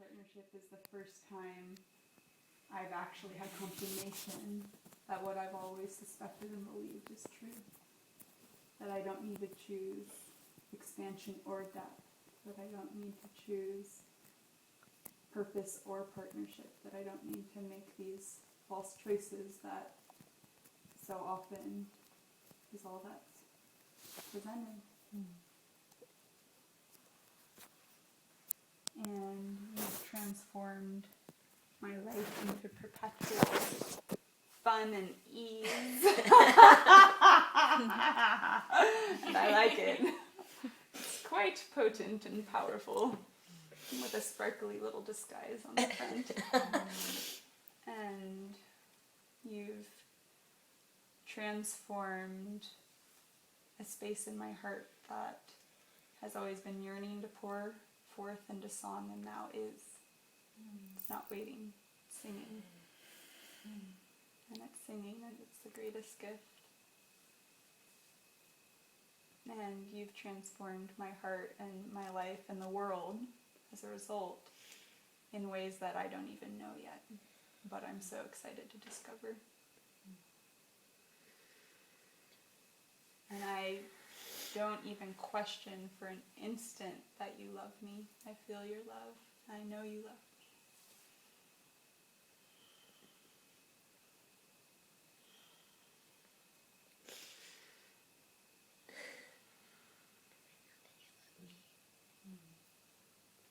partnership is the first time I've actually had confirmation that what I've always suspected and believed is true. That I don't need to choose expansion or depth. That I don't need to choose purpose or partnership. That I don't need to make these false choices that so often is all that's presented. And you've transformed my life into perpetual fun and ease. And I like it. It's quite potent and powerful, with a sparkly little disguise on the front. And you've transformed a space in my heart that has always been yearning to pour forth into song, and now is. It's not waiting, it's singing. And it's singing, and it's the greatest gift. And you've transformed my heart and my life and the world as a result in ways that I don't even know yet, but I'm so excited to discover. And I don't even question for an instant that you love me. I feel your love. I know you love me.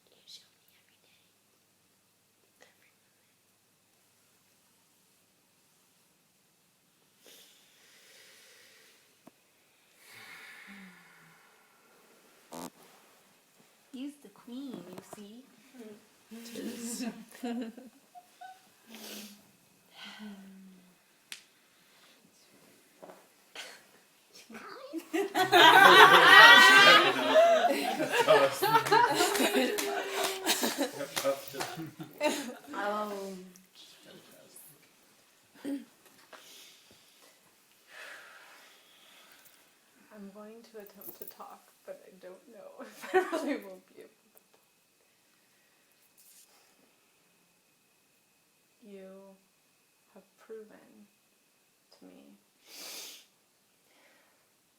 You show me every day, every moment. He's the queen, you see. I'm going to attempt to talk, but I don't know if I really will be able to talk. You have proven to me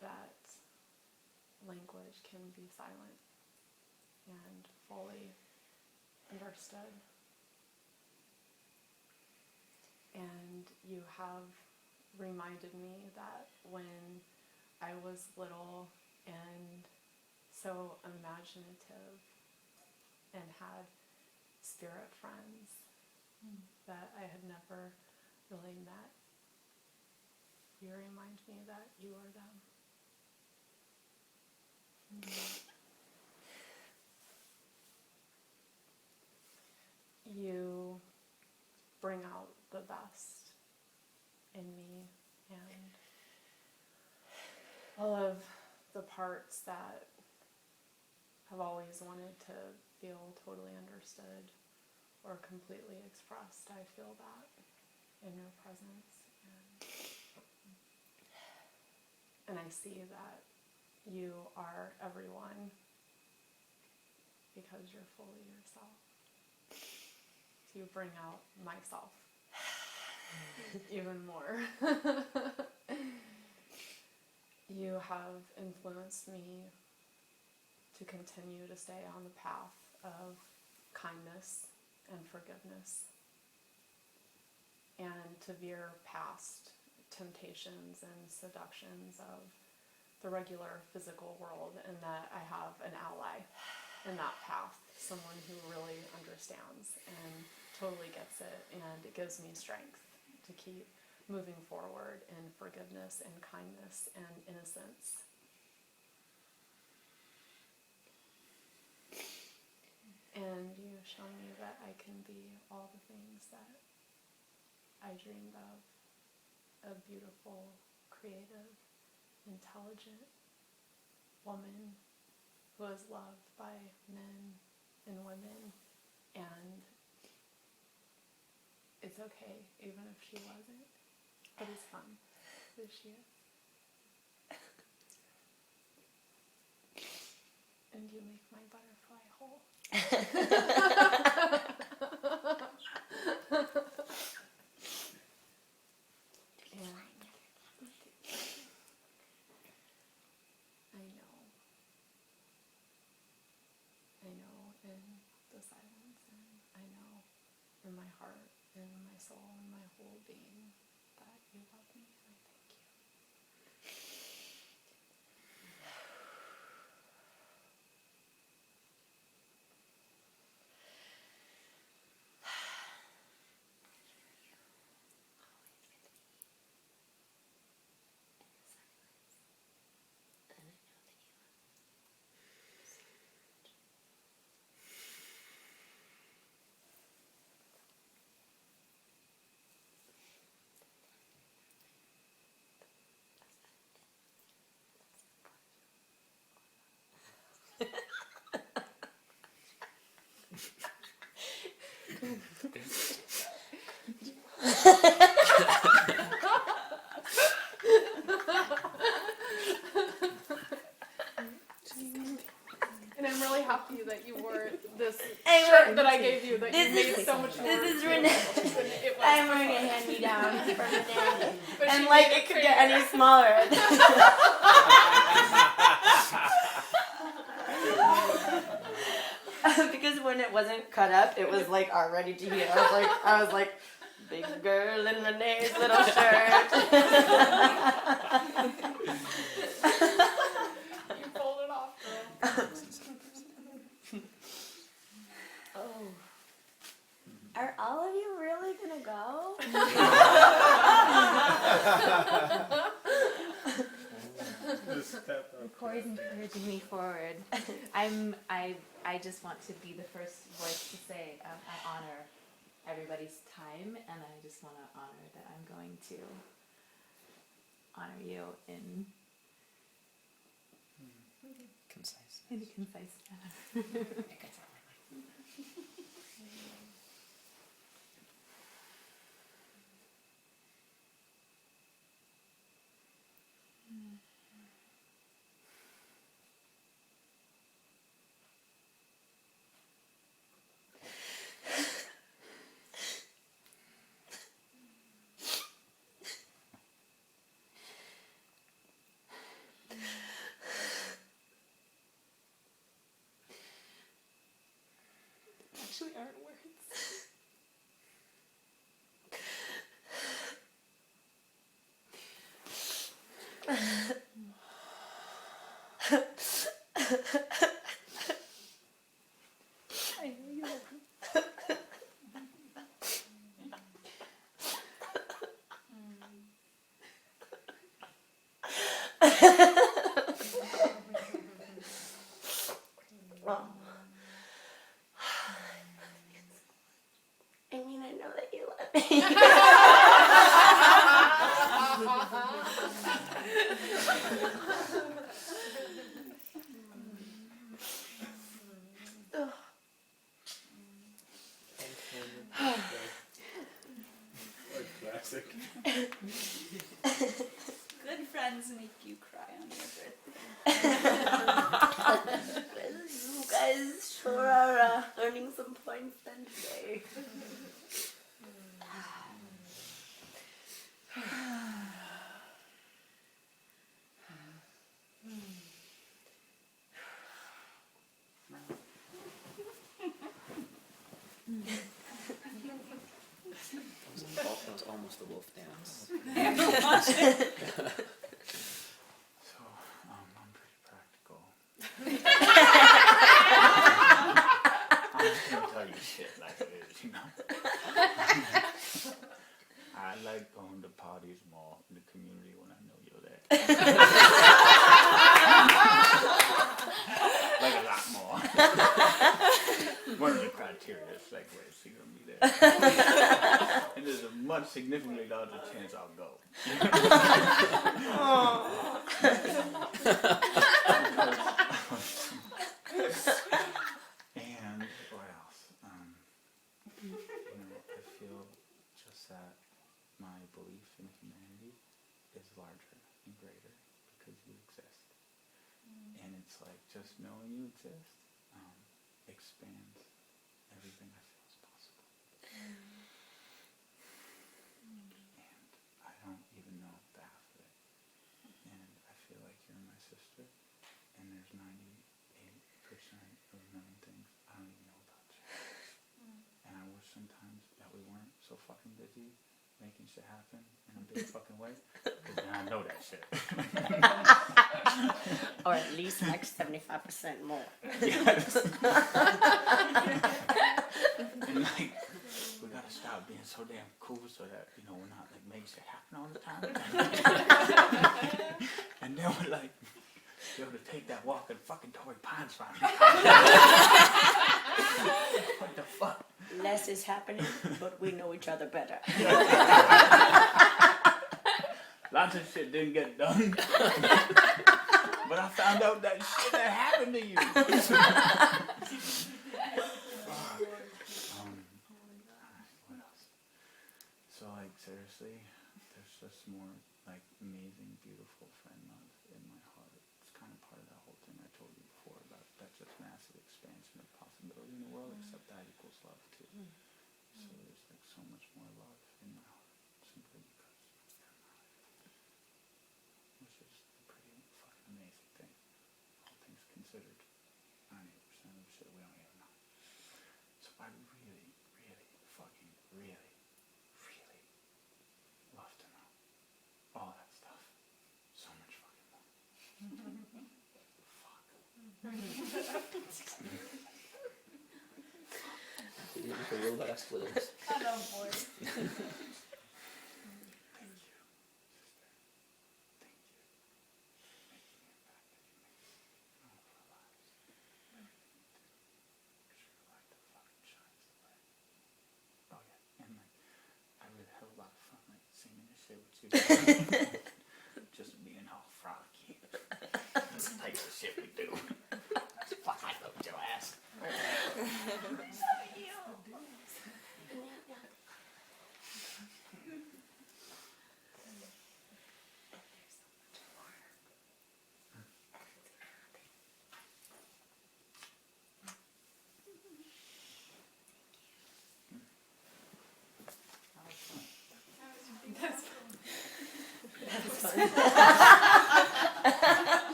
that language can be silent and fully understood. And you have reminded me that when I was little and so imaginative and had spirit friends that I had never really met, you remind me that you are them. You bring out the best in me, and all of the parts that have always wanted to feel totally understood or completely expressed, I feel that in your presence. And I see that you are everyone because you're fully yourself. So you bring out myself even more. You have influenced me to continue to stay on the path of kindness and forgiveness, and to veer past temptations and seductions of the regular physical world, and that I have an ally in that path, someone who really understands and totally gets it, and it gives me strength to keep moving forward in forgiveness and kindness and innocence. And you show me that I can be all the things that I dreamed of. A beautiful, creative, intelligent woman who is loved by men and women, and it's okay even if she wasn't, but it's fun that she is. And you make my butterfly whole. the silence, and I know in my heart and in my soul and my whole being that you love me, and I thank you. And I'm really happy that you wore this shirt that I gave you, that you made so much more. This is Renee. It was I'm wearing a hand-me-down from Renee. But And she like made it could get any smaller. Because when it wasn't cut up, it was like already to heal. I was like, big girl in Renee's little shirt. You pulled it off, girl. Oh. Are all of you really gonna go? Corey's encouraging me forward. I just want to be the first voice to say I honor everybody's time, and I just want to honor that I'm going to honor you in a concise manner. Actually aren't words. I know you love me. Well, I mean, I know that you love me. Classic. Good friends make you cry on your birthday. You guys sure are earning some points then today. That was almost the wolf dance. So, I'm pretty practical. I'm just gonna tell you shit like it is, you know? I like going to parties more in the community when I know you're there. Like a lot more. One of the criteria is like, wait, so you're gonna be there. And there's a much significantly larger chance I'll go. And what else? I feel just that my belief in humanity is larger and greater because you exist. And it's like just knowing you exist expands everything I feel is possible. And I don't even know the half of it. And I feel like you're my sister, and there's 98% of a million things I don't even know about you. you, making shit happen in a big fucking way. Because then I know that shit. Or at least like 75% more. Yes. And like, we gotta stop being so damn cool so that, you know, we're not like making shit happen all the time. And then we're like, be able to take that walk in fucking Torrey Pines from me. What the fuck? Less is happening, but we know each other better. Lots of shit didn't get done. But I found out that shit that happened to you. What else? So like seriously, there's just more like amazing, beautiful friend love in my heart. It's kind of part of that whole thing I told you before about that just massive expansion of possibility in the world, except that equals love too. So there's like so much more love in my heart simply because they're alive. Which is a pretty fucking amazing thing. All things considered, 98% of the shit we don't even know. So I really, really, fucking really, really love to know all that stuff. So much fucking more. Fuck. You didn't make a real last with us. I know, boy. Thank you, sister. Thank you. Making the impact that you make in all of our lives. Sure like the fucking shines the way. Oh yeah, and like I really have a lot of fun like singing this shit with you. Just being all frolicky. That's the type of shit we do. Fuck, I love your ass.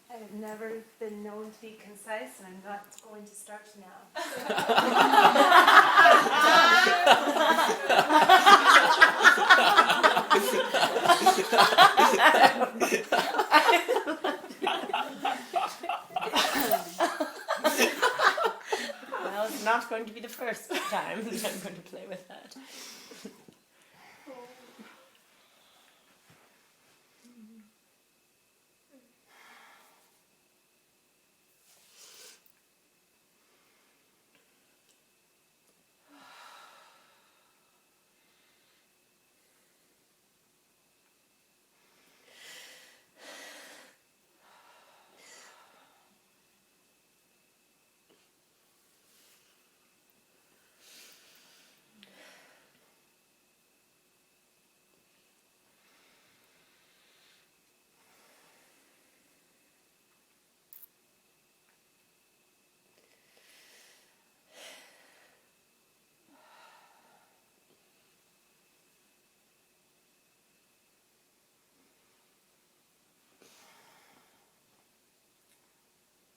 I have never been known to be concise, and I'm not going to start now. Well, it's not going to be the first time that I'm going to play with that.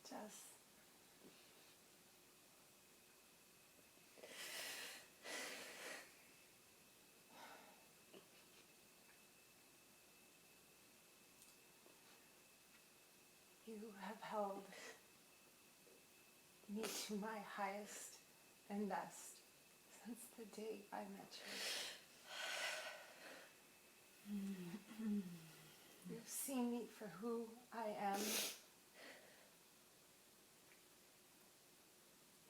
Jess. You have held me to my highest and best since the day I met you. You've seen me for who I am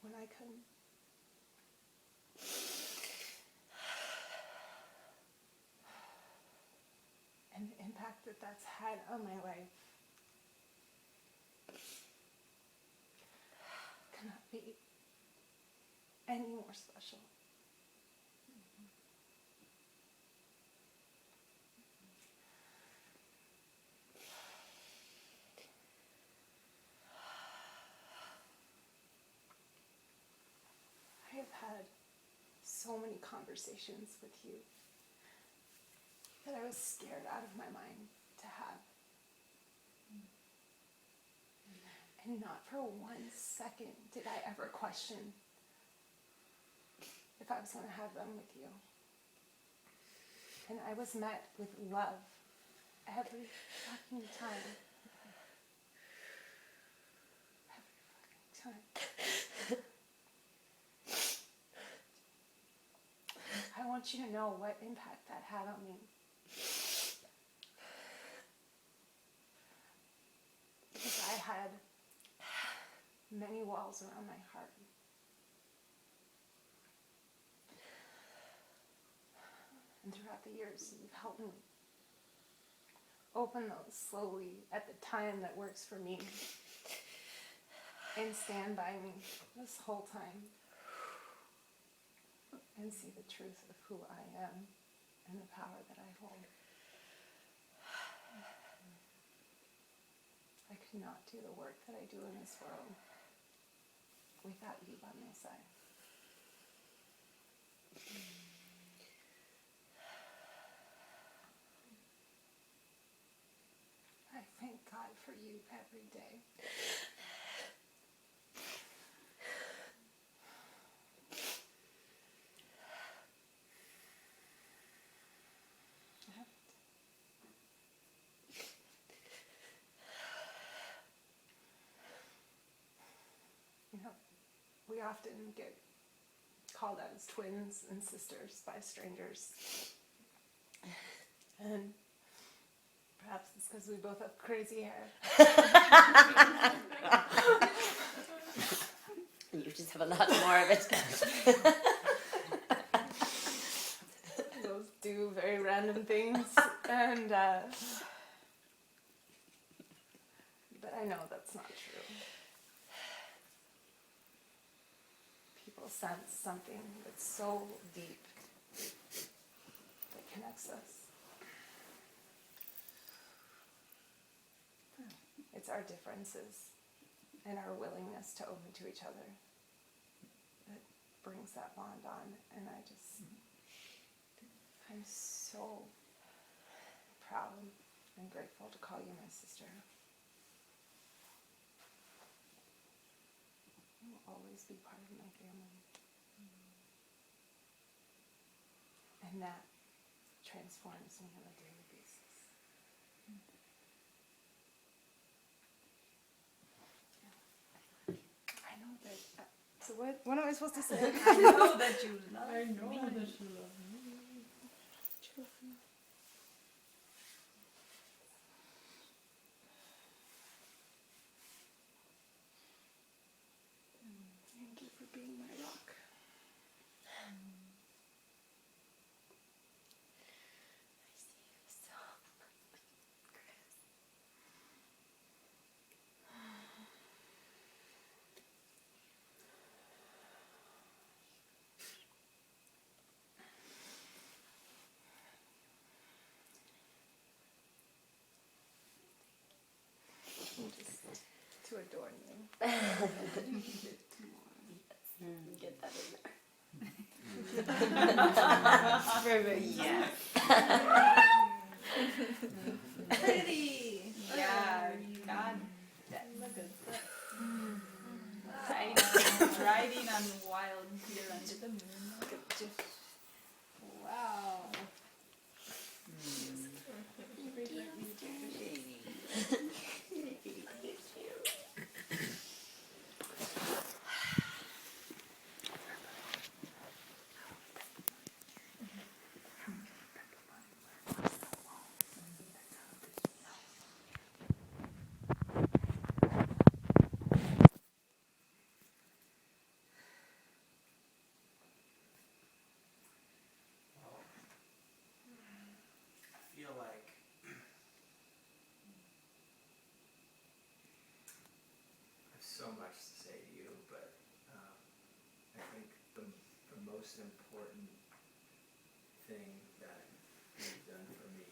when I couldn't. And the impact that that's had on my life cannot be any more special. I have had so many conversations with you that I was scared out of my mind to have. And not for 1 second did I ever question if I was going to have them with you. And I was met with love every fucking time. Every fucking time. I want you to know what impact that had on me. Because I had many walls around my heart. And throughout the years, you've helped me open those slowly at the time that works for me. And stand by me this whole time. And see the truth of who I am and the power that I hold. I could not do the work that I do in this world without you by my side. I thank God for you every day. You know, we often get called out as twins and sisters by strangers. And perhaps it's because we both have crazy hair. You just have a lot more of it. Those do very random things. And, but I know that's not true. People sense something that's so deep that connects us. It's our differences and our willingness to open to each other that brings that bond on. And I'm so proud and grateful to call you my sister. You will always be part of my family. And that transforms me on a daily basis. I know that. So what am I supposed to say? I know that you love me. I know that you love me. Thank you for being my rock. I see you so much, Chris. Just to adorn you. Get that in there. Yes. Pretty. Yeah. God. Look at that. Riding on wild deer under the moon. Wow. I feel like I have so much to say to you, but I think the most important thing that you've done for me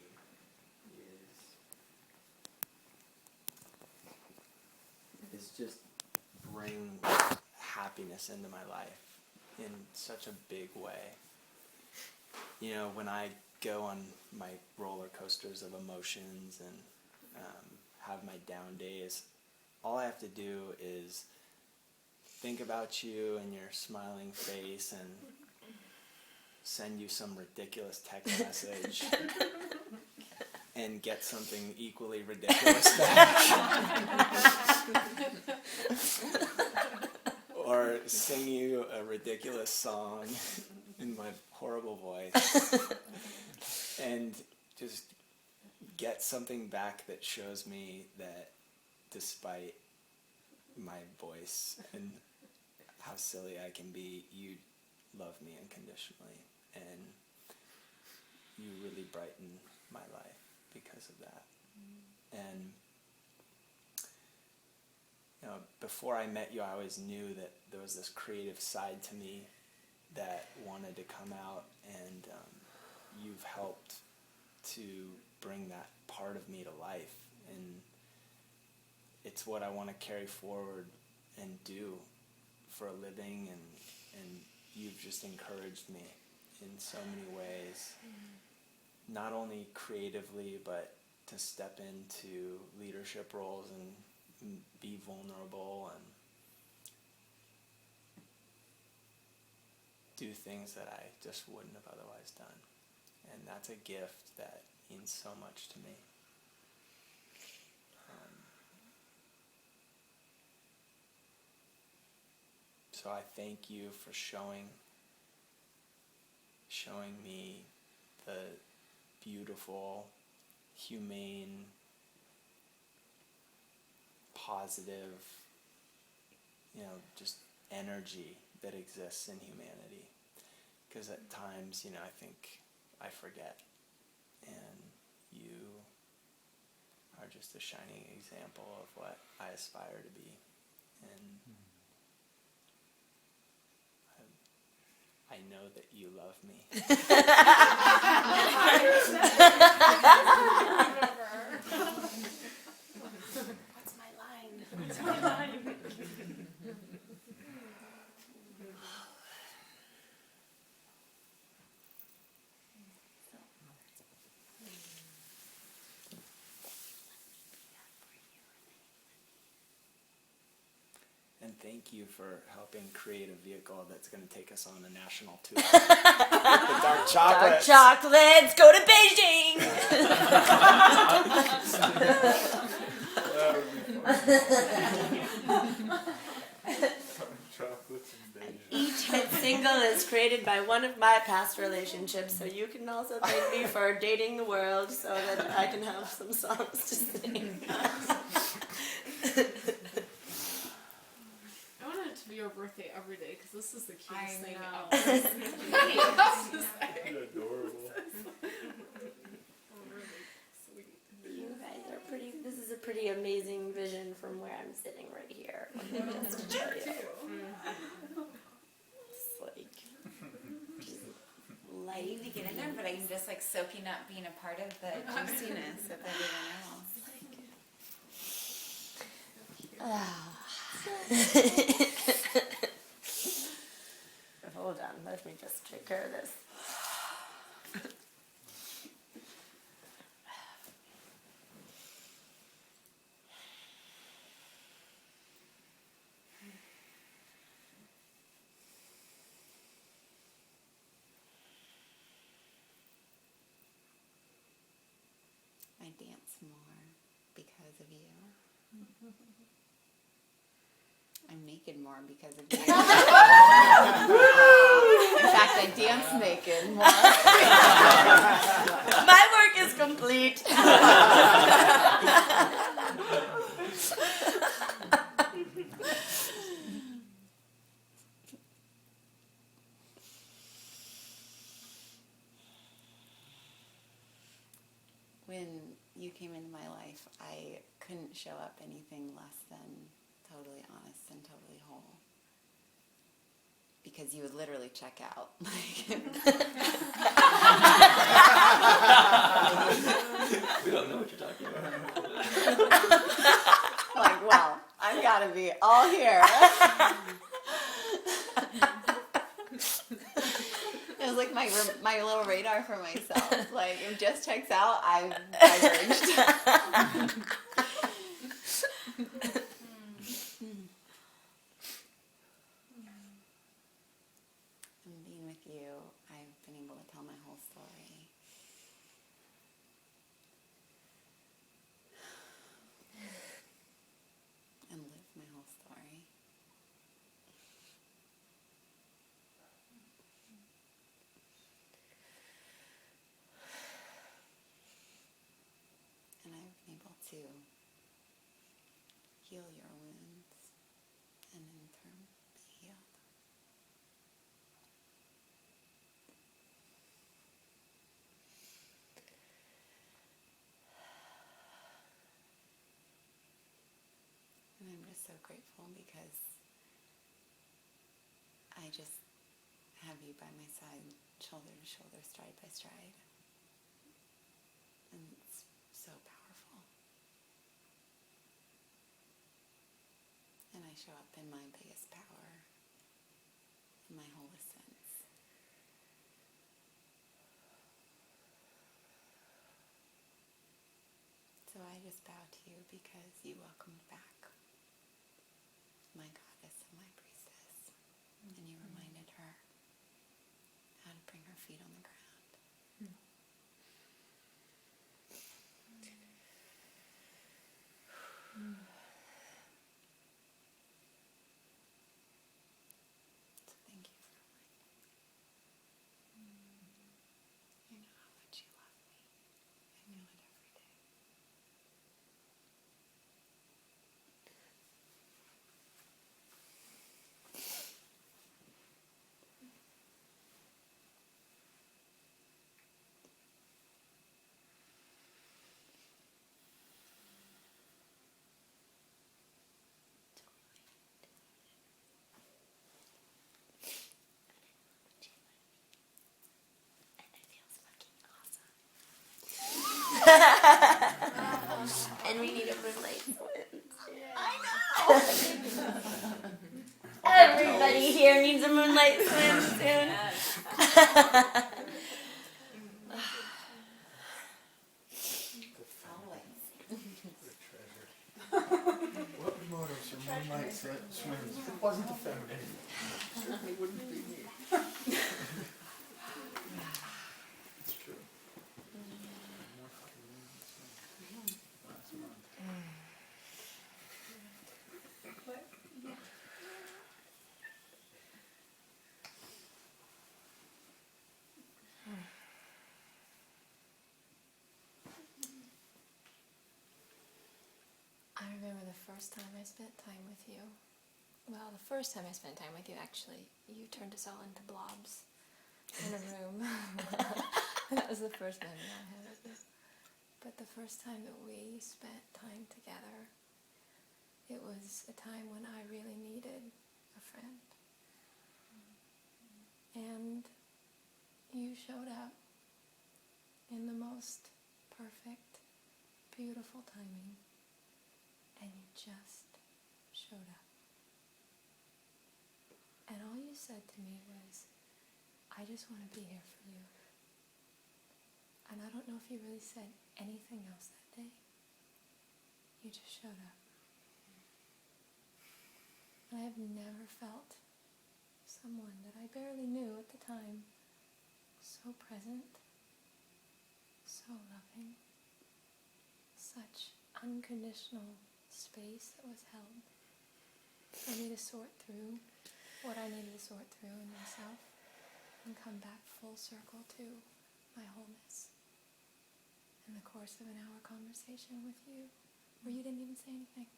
is just bring happiness into my life in such a big way. You know, when I go on my roller coasters of emotions and have my down days, all I have to do is think about you and your smiling face and send you some ridiculous text message and get something equally ridiculous back. Or sing you a ridiculous song in my horrible voice and just get something back that shows me that despite my voice and how silly I can be, you love me unconditionally, and you really brighten my life because of that. And you know, before I met you, I always knew that there was this creative side to me that wanted to come out, and you've helped to bring that part of me to life, and it's what I want to carry forward and do for a living, and you've just encouraged me in so many ways, not only creatively, but to step into leadership roles and be vulnerable and do things that I just wouldn't have otherwise done. And that's a gift that means so much to me. So I thank you for showing me the beautiful, humane, positive, just energy that exists in humanity. Because at times, I think I forget, and you are just a shining example of what I aspire to be. And I know that you love me. What's my line? And thank you for helping create a vehicle that's going to take us on a national tour. With the dark chocolates. Dark chocolates, go to Beijing! Each hit single is created by one of my past relationships, so you can also thank me for dating the world so that I can have some songs to sing. I want it to be your birthday every day because this is the cutest thing know. ever. You're adorable. Really sweet. You guys are pretty. This is a pretty amazing vision from where I'm sitting right here. Just to tell you. It's like I need to get in there, but I'm just like soaking up being a part of the juiciness of everyone else. Hold on, let me just take care of this. I dance more because of you. I'm naked more because of you. In fact, I dance naked more. My work is complete. When you came into my life, I couldn't show up anything less than totally honest and totally whole. Because you would literally check out. We don't know what you're talking about. Like, well, I've got to be all here. It was like my my little radar for myself. Like, if Jess checks out, I'm diverged. And being with you, I've been able to tell my whole story. And live my whole story. And I've been able to heal your wounds and in turn be healed. And I'm just so grateful because I just have you by my side, shoulder to shoulder, stride by stride. And it's so powerful. And I show up in my biggest power, in my wholest sense. So I just bow to you because you welcomed back my goddess and my priestess. And you reminded her how to bring her feet on the ground. So thank you for reminding me. I know how much you love me. I feel it every day. And we need a moonlight swim. I know. Everybody here needs a moonlight swim soon. What motives your moonlight swims? If it wasn't the feminine, it certainly wouldn't be me. It's true. More fucking moons last month. I remember the first time I spent time with you. Well, the first time I spent time with you, actually, you turned us all into blobs in a room. That was the first memory I had of you. But the first time that we spent time together, it was a time when I really needed a friend. And you showed up in the most perfect, beautiful timing. And you just showed up. And all you said to me was, I just want to be here for you. And I don't know if you really said anything else that day. You just showed up. And I have never felt someone that I barely knew at the time so present, so loving, such unconditional space that was held for me to sort through what I needed to sort through in myself and come back full circle to my wholeness. In the course of an hour conversation with you, where you didn't even say anything.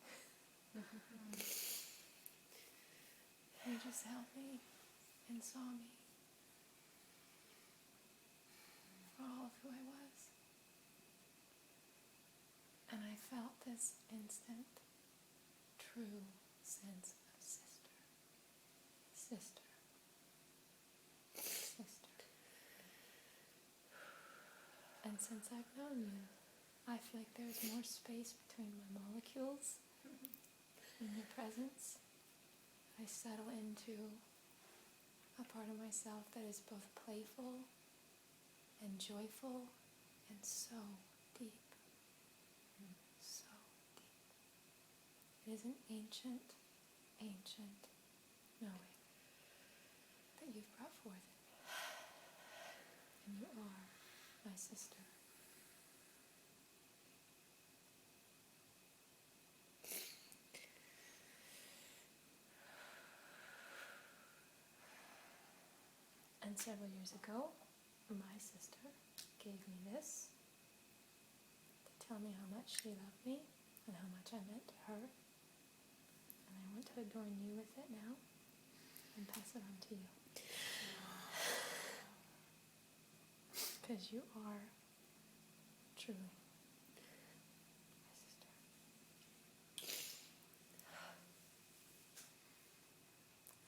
You just held me and saw me for all of who I was. And I felt this instant, true sense of sister. Sister. Sister. And since I've known you, I feel like there's more space between my molecules in your presence. I settle into a part of myself that is both playful and joyful and so deep. So deep. It is an ancient, ancient knowing that you've brought forth in me. And you are my sister. And several years ago, my sister gave me this to tell me how much she loved me and how much I meant to her. And I want to adorn you with it now and pass it on to you. Because you are truly my sister.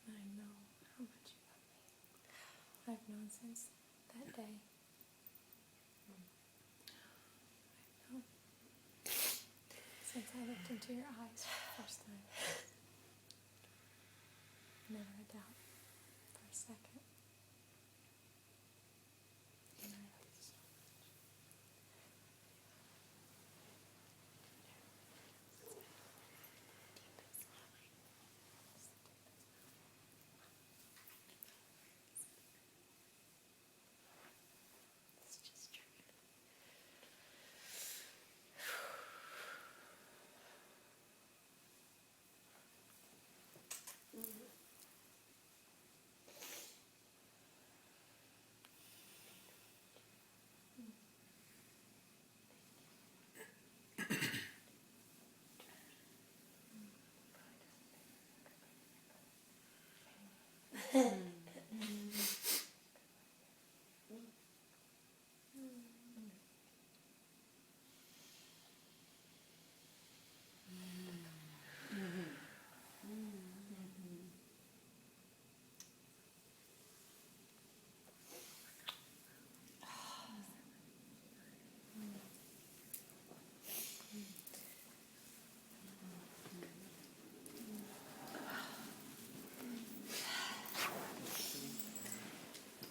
And I know how much you love me. I've known since that day. I've known since I looked into your eyes for the first time. Never a doubt for a second. And I love you so much. It's just true.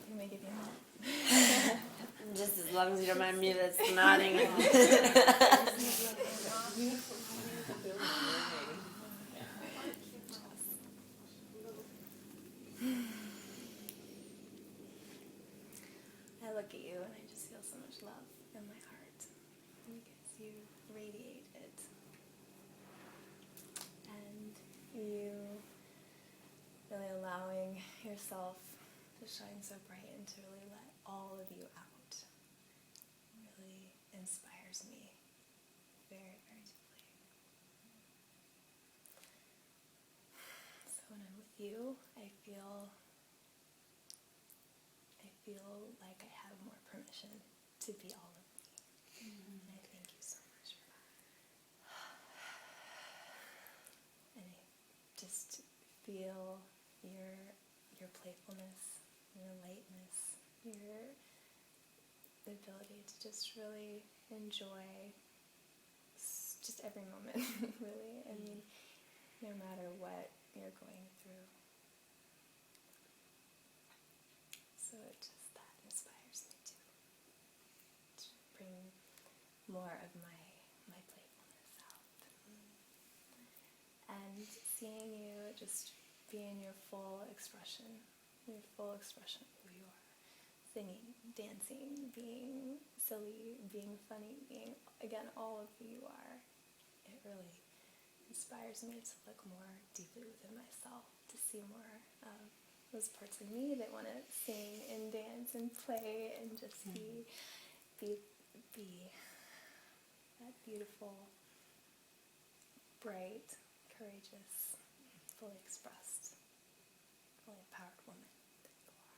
You may give you a moment. Just as long as you don't mind me that's nodding. I look at you and I just feel so much love in my heart because you radiate it. And you really allowing yourself to shine so bright and to really let all of you out really inspires me very, very deeply. So when I'm with you, I feel like I have more permission to be all of me. And I thank you so much for that. And I just feel your playfulness, your lightness, your ability to just really enjoy just every moment, really. I mean, no matter what you're going through. So that inspires me to bring more of my playfulness out. And seeing you just be in your full expression of who you are. Singing, dancing, being silly, being funny, being, again, all of who you are. It really inspires me to look more deeply within myself, to see more of those parts of me that want to sing and dance and play and just be that beautiful, bright, courageous, fully expressed, fully empowered woman that you are.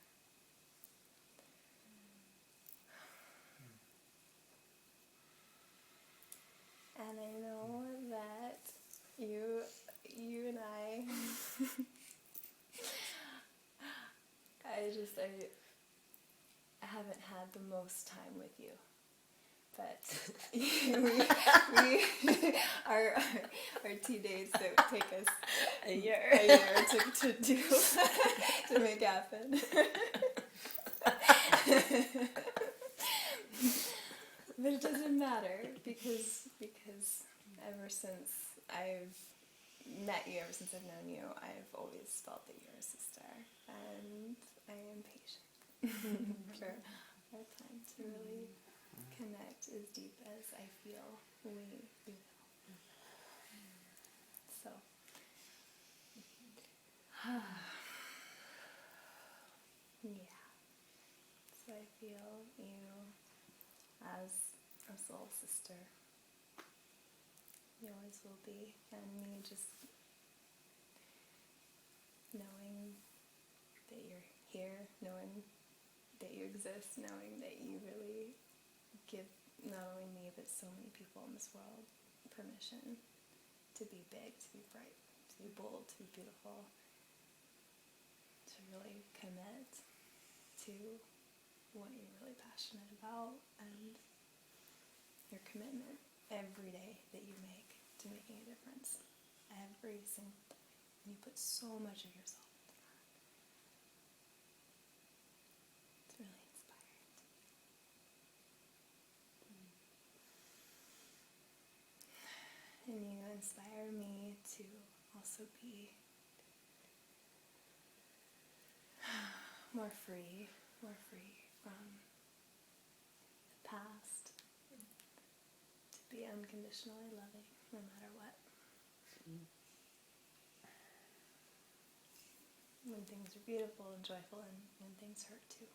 And I know that you and I haven't had the most time with you, but our 2 days that take us A year to do to make happen. matter because ever since I've met you, ever since I've known you, I've always felt that you're a sister, and I am patient for our time to really connect as deep as I feel we will. So, yeah. So I feel you as a soul sister. You always will be, and me just knowing that you're here, knowing that you exist, knowing that you really give not only me but so many people in this world permission to be big, to be bright, to be bold, to be beautiful, to really commit to what you're really passionate about, and your commitment every day that you make to making a difference. Every single day. And you put so much of yourself into that. It's really inspiring to me. And you inspire me to also be more free from the past, to be unconditionally loving no matter what. When things are beautiful and joyful, and when things hurt too.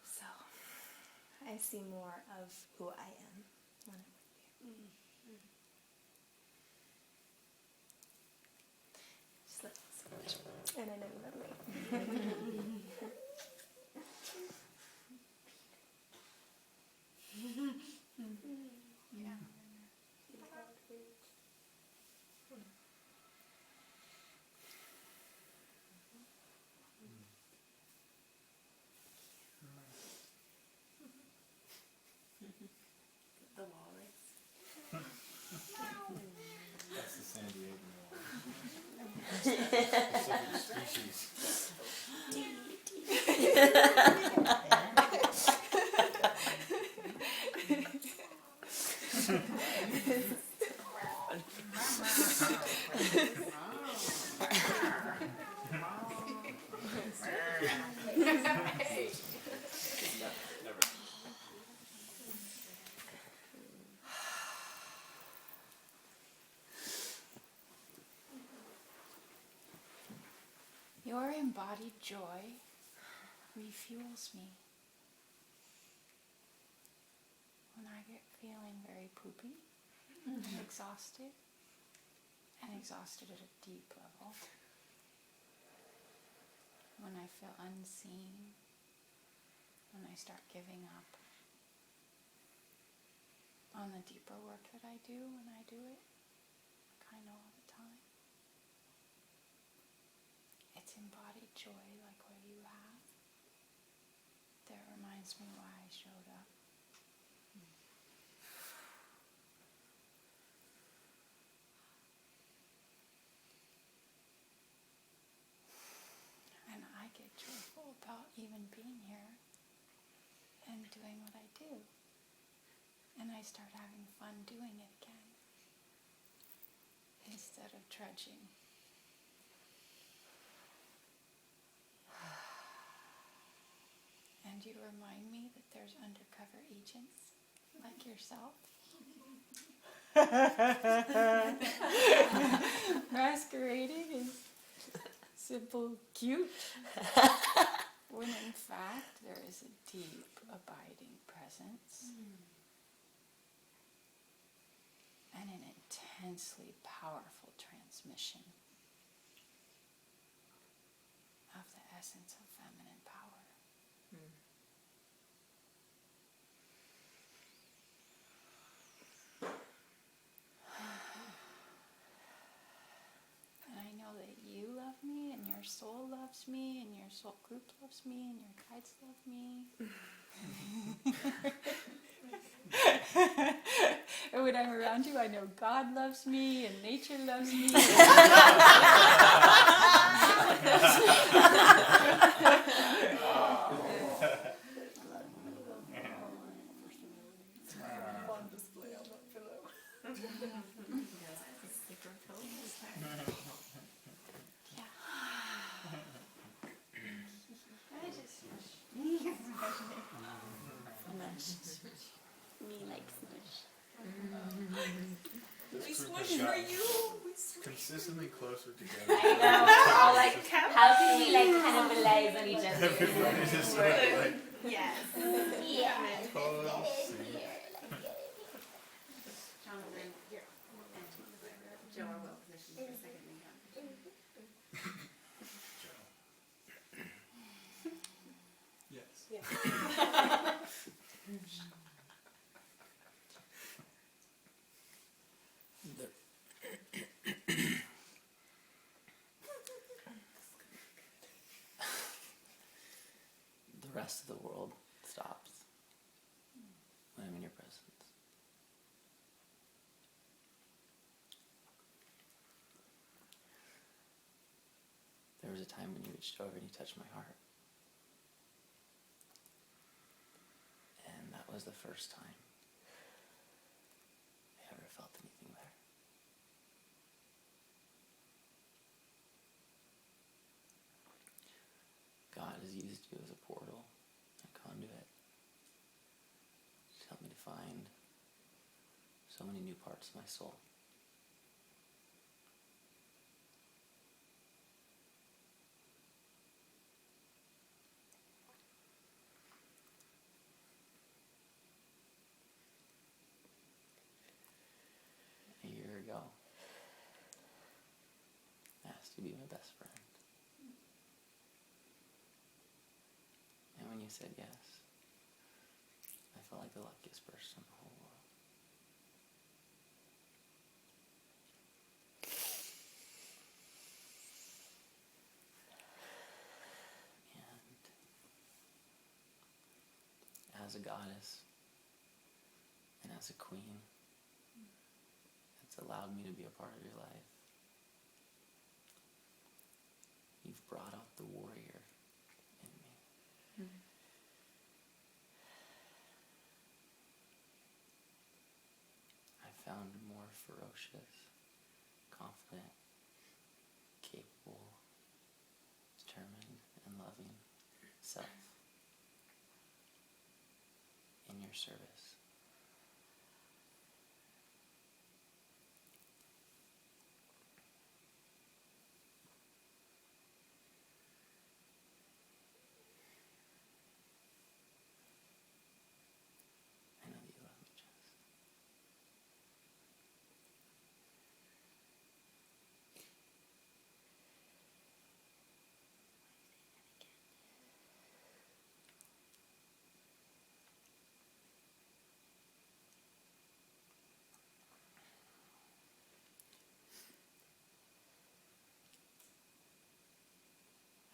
So, I see more of who I am when I'm with you. Just love you so much. And I know you love me. Yeah. The walrus. That's the San Diego Specific species. Your embodied joy refuels me. When I get feeling very poopy, exhausted, and exhausted at a deep level. When I feel unseen, when I start giving up on the deeper work that I do when I do it, kind of all the time. It's embodied joy like what you have that reminds me why I showed up. And I get joyful about even being here and doing what I do. And I start having fun doing it again instead of trudging. And you remind me that there's undercover agents like yourself masquerading as simple cute, when in fact there is a deep, abiding presence and an intensely powerful transmission of the essence of feminine power. And I know that you love me, and your soul loves me, and your soul group loves me, and your guides love me. And when I'm around around you. I know God loves me and nature loves me. Me like smush. We smush for you. We smush. Consistently closer together. I know. We're all like, how can we like cannibalize on each other? Everybody's just sort of like, Yes. Yeah. close. Jonathan, here. And Joe are well positioned for a second encounter. Yes. The rest of the world stops when I'm in your presence. There was a time when you reached over and you touched my heart. And that was the first time I ever felt anything there. God has used you as a portal, a conduit, to help me to find so many new parts of my soul. A year ago, I asked you to be my best friend. And when you said yes, I felt like the luckiest person in the whole world. And as a goddess and as a queen, it's allowed me to be a part of your life. You've brought out the warrior in me. I found a more ferocious, confident, capable, determined, and loving self in your service. I know that you love me, Jess.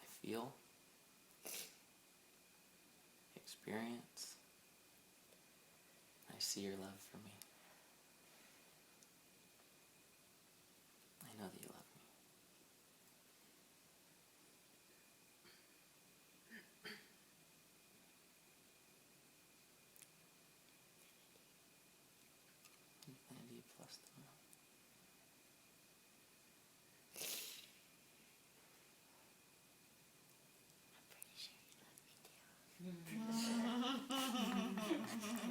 I feel, experience, I see your love for me. I know that you love me. Infinity plus the one.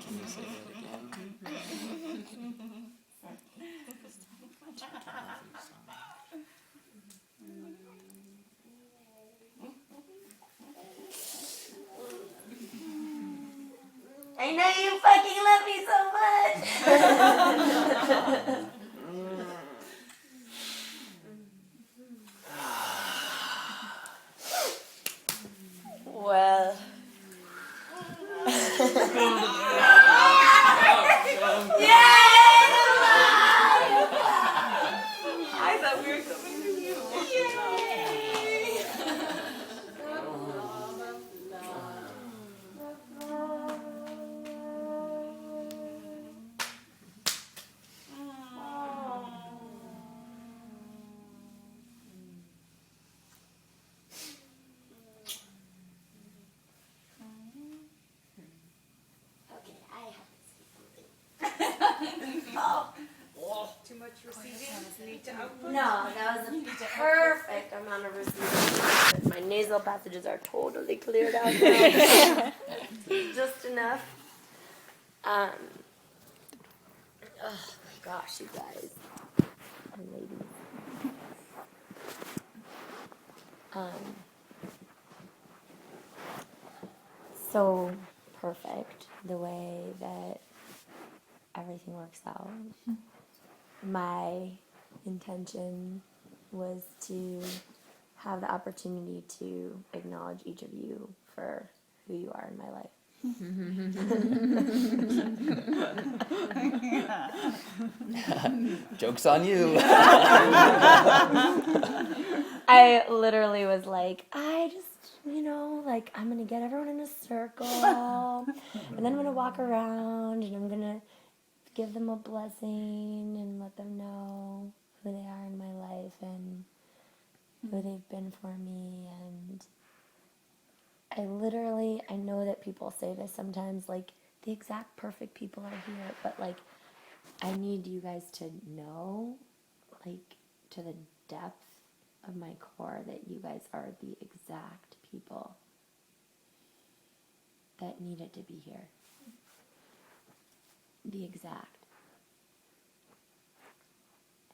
Can you say that again? I love you so much. I know you fucking love me so much. Well. I thought we were coming to you. much receiving to output? No, that was a perfect amount of receiving. My nasal passages are totally cleared out now. Just enough. Oh my gosh, you guys. And ladies. So perfect the way that everything works out. My intention was to have the opportunity to acknowledge each of you for who you are in my life. Joke's on you. I literally was like, I'm going to get everyone in a circle, and then I'm going to walk around, and I'm going to give them a blessing and let them know who they are in my life and who they've been for me. And I know that people say this sometimes, like, the exact perfect people are here, but, like, I need you guys to know, like, to the depth of my core that you guys are the exact people that needed to be here. The exact.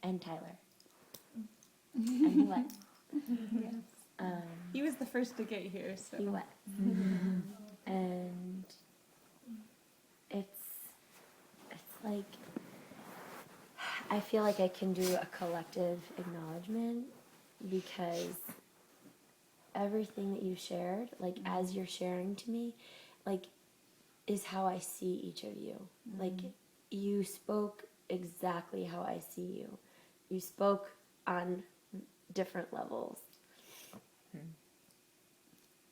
And Tyler. And what? He was the first to get here, so. He was. And it's like, I feel like I can do a collective acknowledgement because everything that you shared, like as you're sharing to me, like is how I see each of you. Like you spoke exactly how I see you. You spoke on different levels.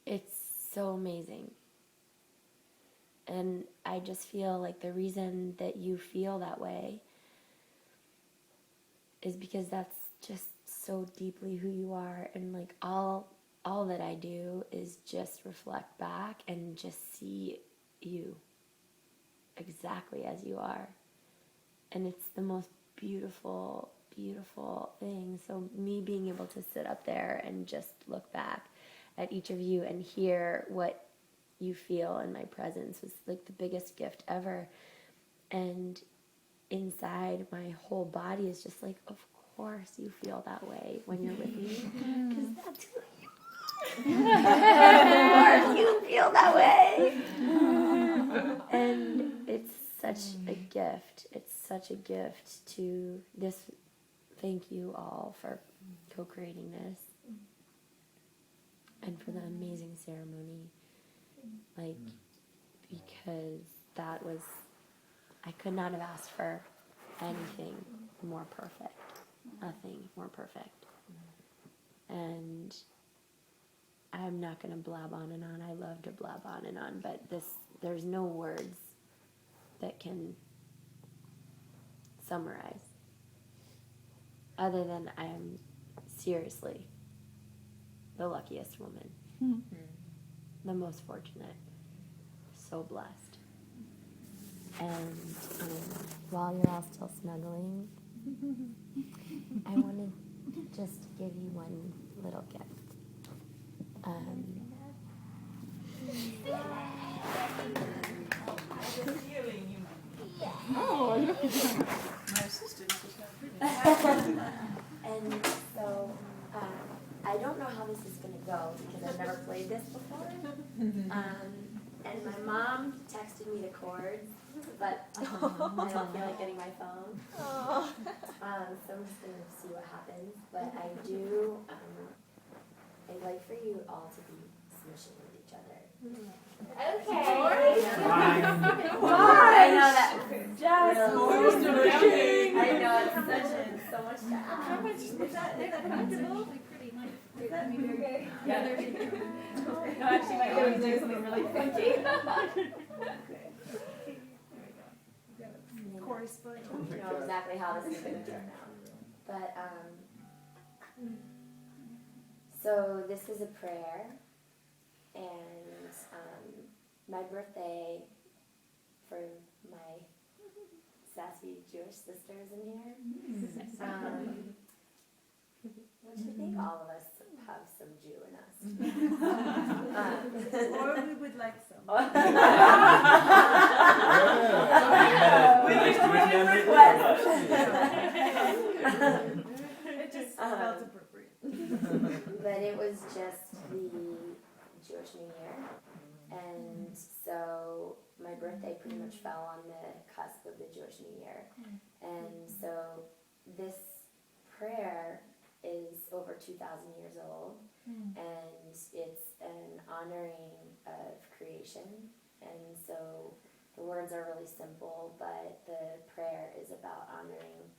It's so amazing. And I just feel like the reason that you feel that way is because that's just so deeply who you are, and like all that I do is just reflect back and just see you exactly as you are. And it's the most beautiful, beautiful thing. So me being able to sit up there and just look back at each of you and hear what you feel in my presence was like the biggest gift ever. And inside my whole body is just like, of course you feel that way when you're with me, because that's who you are. Of course you feel that way. And it's such a gift. It's such a gift to this. Thank you all for co-creating this and for the amazing ceremony. Like, because that was, I could not have asked for anything more perfect. Nothing more perfect. And I'm not going to blab on and on. I love to blab on and on, but there's no words that can summarize other than I am seriously the luckiest woman. The most fortunate. So blessed. And while you're all still snuggling, I want to just give you one little gift. My assistant just got pretty. And so, I don't know how this is going to go because I've never played this before. And my mom texted me the chords, but I don't feel like getting my phone. So I'm just going to see what happens. But I do, I'd like for you all to be smishing with each other. Okay. Why? I know that. Just smooshing. I know it's so much to ask. How much is that comfortable? Is that okay? Yeah, there's no, actually, my own doing something really funky. Chorus foot. I don't know exactly how this is going to turn out. But, so this is a prayer, and my birthday for my sassy Jewish sisters in here. Which I think all of us have some Jew in us. Or we would like some. It just felt appropriate. But it was just the Jewish New Year, and so my birthday pretty much fell on the cusp of the Jewish New Year, and so this prayer is over 2,000 years old, and it's an honoring of creation, and so the words are really simple, but the prayer is about honoring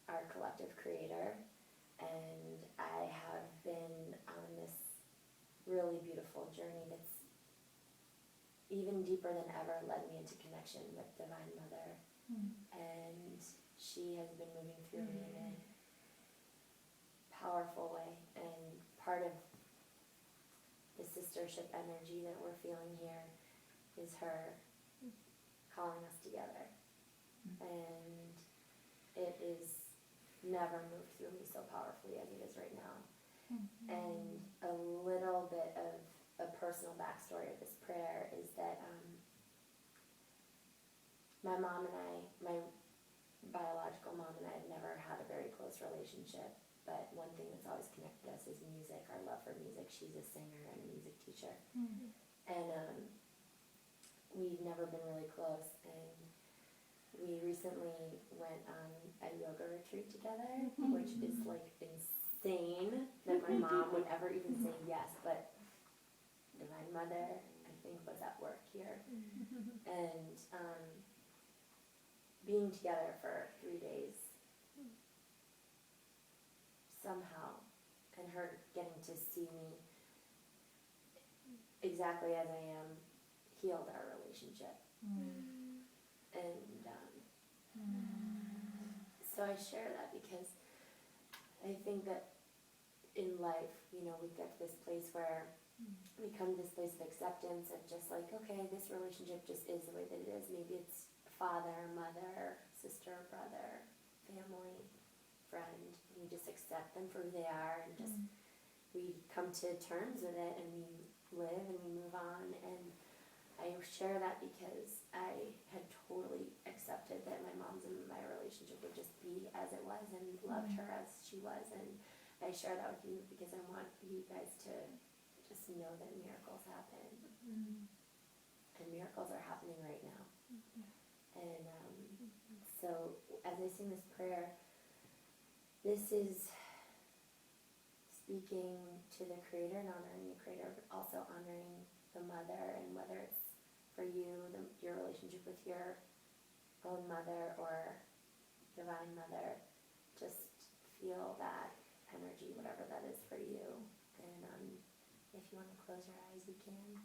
our collective creator. And I have been on this really beautiful journey that's even deeper than ever led me into connection with Divine Mother. And she has been moving through me in a powerful way. And part of the sistership energy that we're feeling here is her calling us together. And it is never moved through me so powerfully as it is right now. And a little bit of a personal backstory of this prayer is that my mom and I, my biological mom and I have never had a very close relationship, but one thing that's always connected us is music, our love for music. She's a singer and a music teacher. And we've never been really close, and we recently went on a yoga retreat together, which is like insane that my mom would ever even say yes, but Divine Mother, I think, was at work here. And being together for 3 days somehow, and her getting to see me exactly as I am, healed our relationship. And so I share that because I think that in life, you know, we get to this place where we come to this place of acceptance of just like, okay, this relationship just is the way that it is. Maybe it's father, mother, sister, brother, family, friend. We just accept them for who they are, and just we come to terms with it, and we live and we move on. And I share that because I had totally accepted that my mom's and my relationship would just be as it was, and loved her as she was. And I share that with you because I want you guys to just know that miracles happen. And miracles are happening right now. And so as I sing this prayer, this is speaking to the Creator and honoring the Creator, but also honoring the Mother. And whether it's for you, your relationship with your own mother or Divine Mother, just feel that energy, whatever that is for you. And if you want to close your eyes, you can.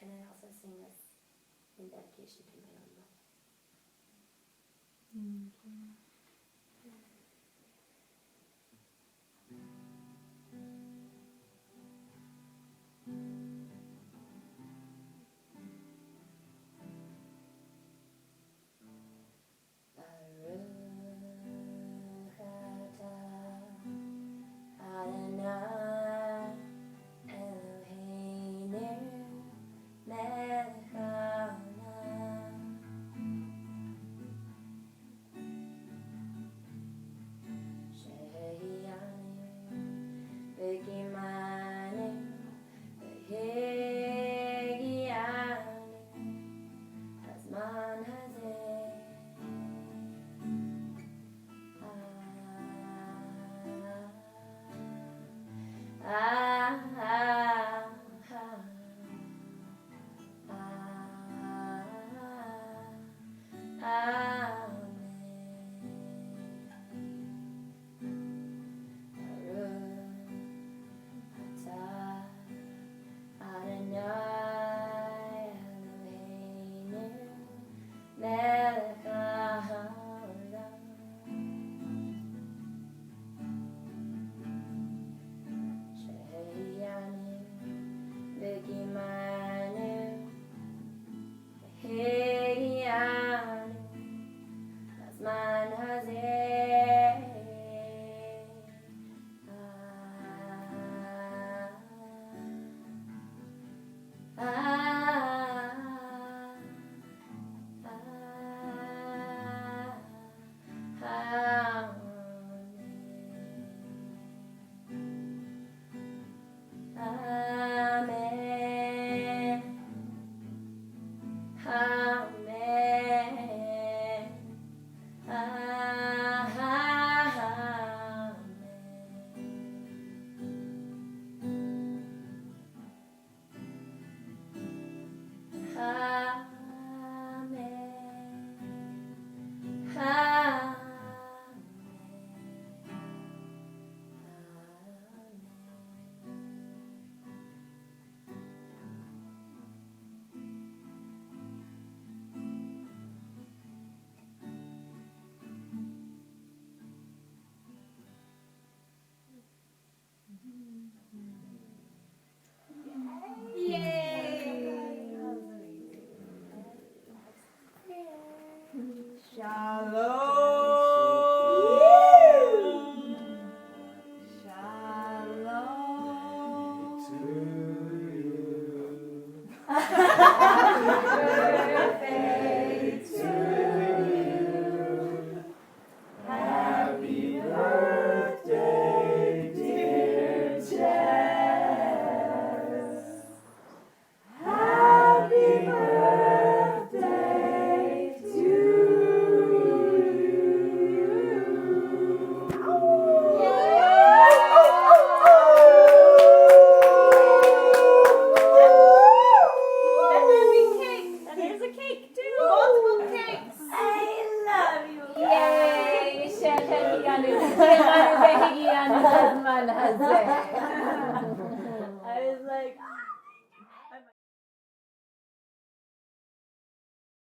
And I also sing this in dedication to my own mother. Yay!